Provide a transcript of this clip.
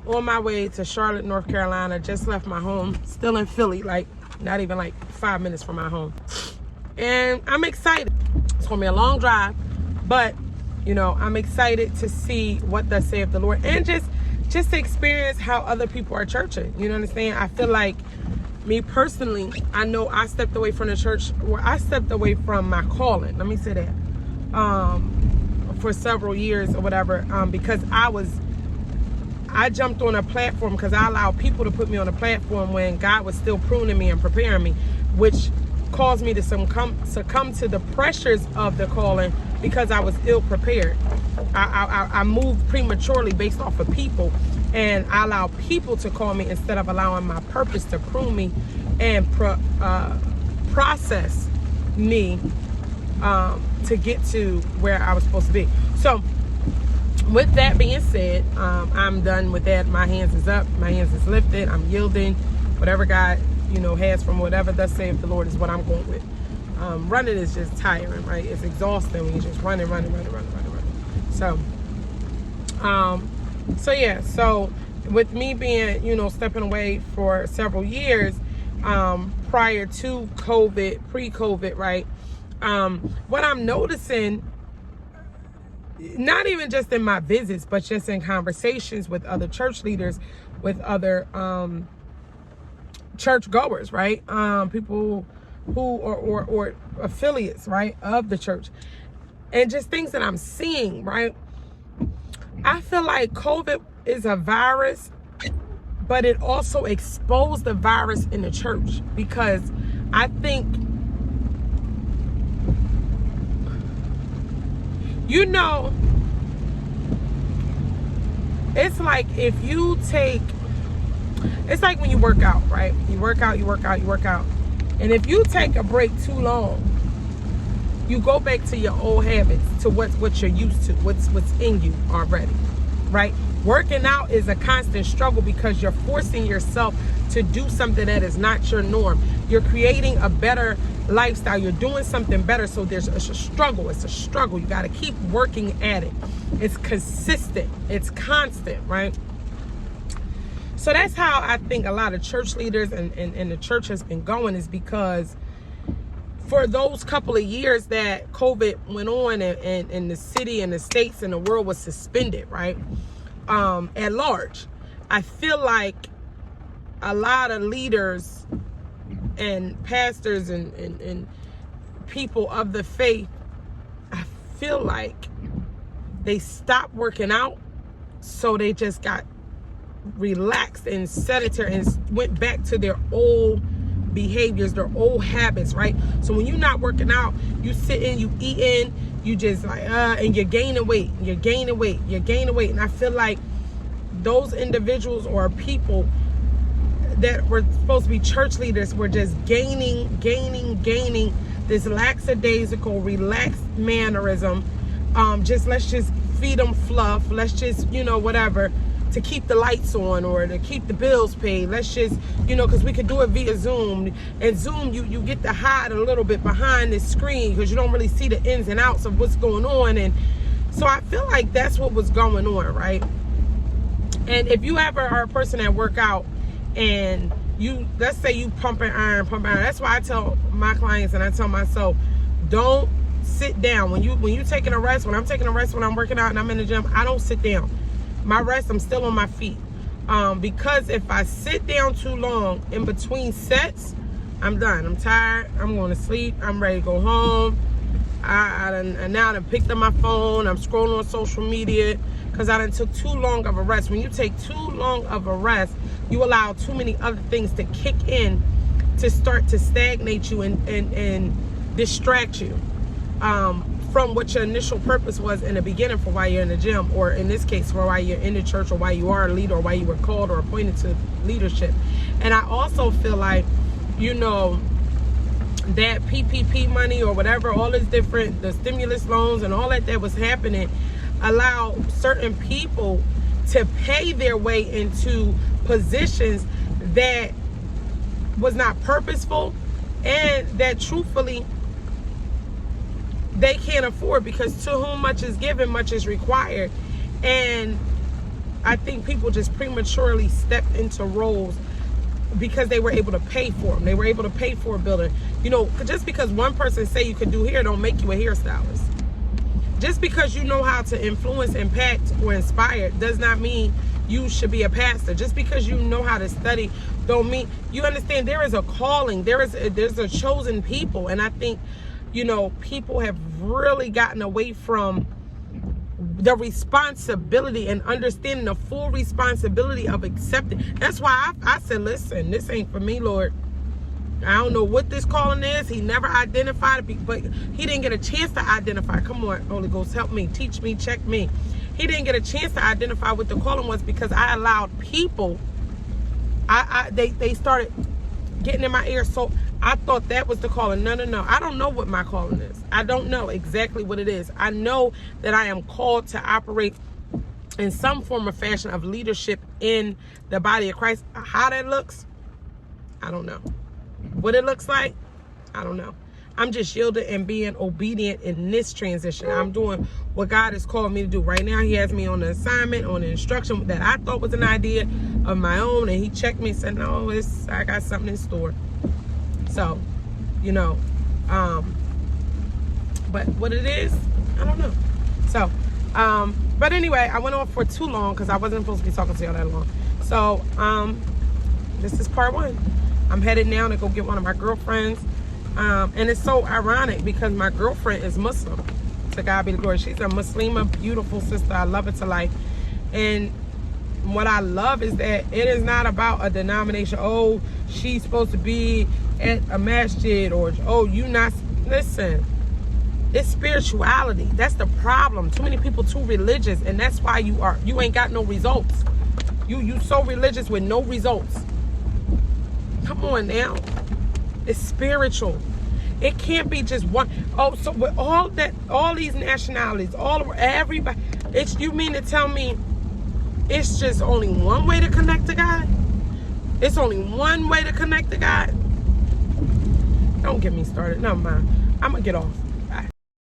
on my way to Charlotte, North Carolina. Just left my home, still in Philly, like not even like 5 minutes from my home. And I'm excited. It's gonna be a long drive, but you know, I'm excited to see what thus saith the Lord, and just to experience how other people are churching. You know what I'm saying? I feel like, me personally, I know I stepped away from the church, or I stepped away from my calling. Let me say that. For several years or whatever, because I jumped on a platform because I allowed people to put me on a platform when God was still pruning me and preparing me, which caused me to succumb to the pressures of the calling because I was ill prepared. I moved prematurely based off of people, and I allowed people to call me instead of allowing my purpose to prune me and process me to get to where I was supposed to be. So with that being said, I'm done with that. My hands is up, my hands is lifted, I'm yielding. Whatever God, you know, has from whatever thus saith the Lord is what I'm going with. Running is just tiring, right? It's exhausting when you're just running. So yeah, so with me being, you know, stepping away for several years, prior to COVID, pre-COVID, right? What I'm noticing, not even just in my visits, but just in conversations with other church leaders, with other church goers, right? People who or affiliates, right, of the church, and just things that I'm seeing, right? I feel like COVID is a virus, but it also exposed the virus in the church, because I think, you know, it's like if you take, it's like when you work out, right? You work out. And if you take a break too long, you go back to your old habits, to what you're used to, what's in you already, right? Working out is a constant struggle because you're forcing yourself to do something that is not your norm. You're creating a better lifestyle. You're doing something better. So it's a struggle. It's a struggle. You got to keep working at it. It's consistent. It's constant, right? So that's how I think a lot of church leaders and the church has been going, is because for those couple of years that COVID went on and the city and the states and the world was suspended, right? At large, I feel like a lot of leaders and pastors and people of the faith, I feel like they stopped working out, so they just got relaxed and sedentary and went back to their old behaviors, their old habits, right? So when you're not working out, you sitting, you eating, you just like and you're gaining weight. And I feel like those individuals or people that were supposed to be church leaders were just gaining this lackadaisical, relaxed mannerism. Let's just feed them fluff. Let's just, you know, whatever, to keep the lights on or to keep the bills paid. Let's just, you know, because we could do it via Zoom. And Zoom, you get to hide a little bit behind the screen because you don't really see the ins and outs of what's going on. And so I feel like that's what was going on, right? And if you ever are a person that work out and you, let's say you pumping iron, that's why I tell my clients and I tell myself, don't sit down. When you taking a rest, when I'm taking a rest, when I'm working out and I'm in the gym, I don't sit down. My rest, I'm still on my feet. Because if I sit down too long in between sets, I'm done. I'm tired. I'm going to sleep. I'm ready to go home. And now I done picked up my phone. I'm scrolling on social media because I done took too long of a rest. When you take too long of a rest, you allow too many other things to kick in to start to stagnate you and distract you from what your initial purpose was in the beginning for why you're in the gym, or in this case for why you're in the church, or why you are a leader, or why you were called or appointed to leadership. And I also feel like, you know, that PPP money or whatever, all this different, the stimulus loans and all that was happening, allow certain people to pay their way into positions that was not purposeful and that truthfully they can't afford, because to whom much is given, much is required. And I think people just prematurely step into roles because they were able to pay for them. They were able to pay for a building. You know, just because one person say you can do hair don't make you a hairstylist. Just because you know how to influence, impact, or inspire does not mean you should be a pastor. Just because you know how to study don't mean, you understand, there is a calling. There's a chosen people. And I think, you know, people have really gotten away from the responsibility and understanding the full responsibility of accepting. That's why I said, listen, this ain't for me, Lord. I don't know what this calling is. He never identified it, but he didn't get a chance to identify. Come on, Holy Ghost, help me, teach me, check me. He didn't get a chance to identify what the calling was because I allowed people, they started getting in my ear. So I thought that was the calling. No. I don't know what my calling is. I don't know exactly what it is. I know that I am called to operate in some form or fashion of leadership in the body of Christ. How that looks, I don't know. What it looks like, I don't know. I'm just yielding and being obedient in this transition. I'm doing what God has called me to do. Right now, he has me on the assignment, on the instruction that I thought was an idea of my own. And he checked me and said, no, I got something in store. So, you know, but what it is, I don't know. So, but anyway, I went on for too long because I wasn't supposed to be talking to y'all that long. So, this is part 1. I'm headed now to go get one of my girlfriends. And it's so ironic because my girlfriend is Muslim. To God be the glory. She's a Muslima, beautiful sister. I love her to life. And what I love is that it is not about a denomination. Oh, she's supposed to be at a masjid, or oh, you not. Listen, it's spirituality. That's the problem. Too many people too religious, and that's why you ain't got no results. You so religious with no results. Come on now. It's spiritual. It can't be just one. Oh, so with all these nationalities, everybody, you mean to tell me it's just only one way to connect to God? It's only one way to connect to God? Don't get me started. Never mind. I'm gonna get off.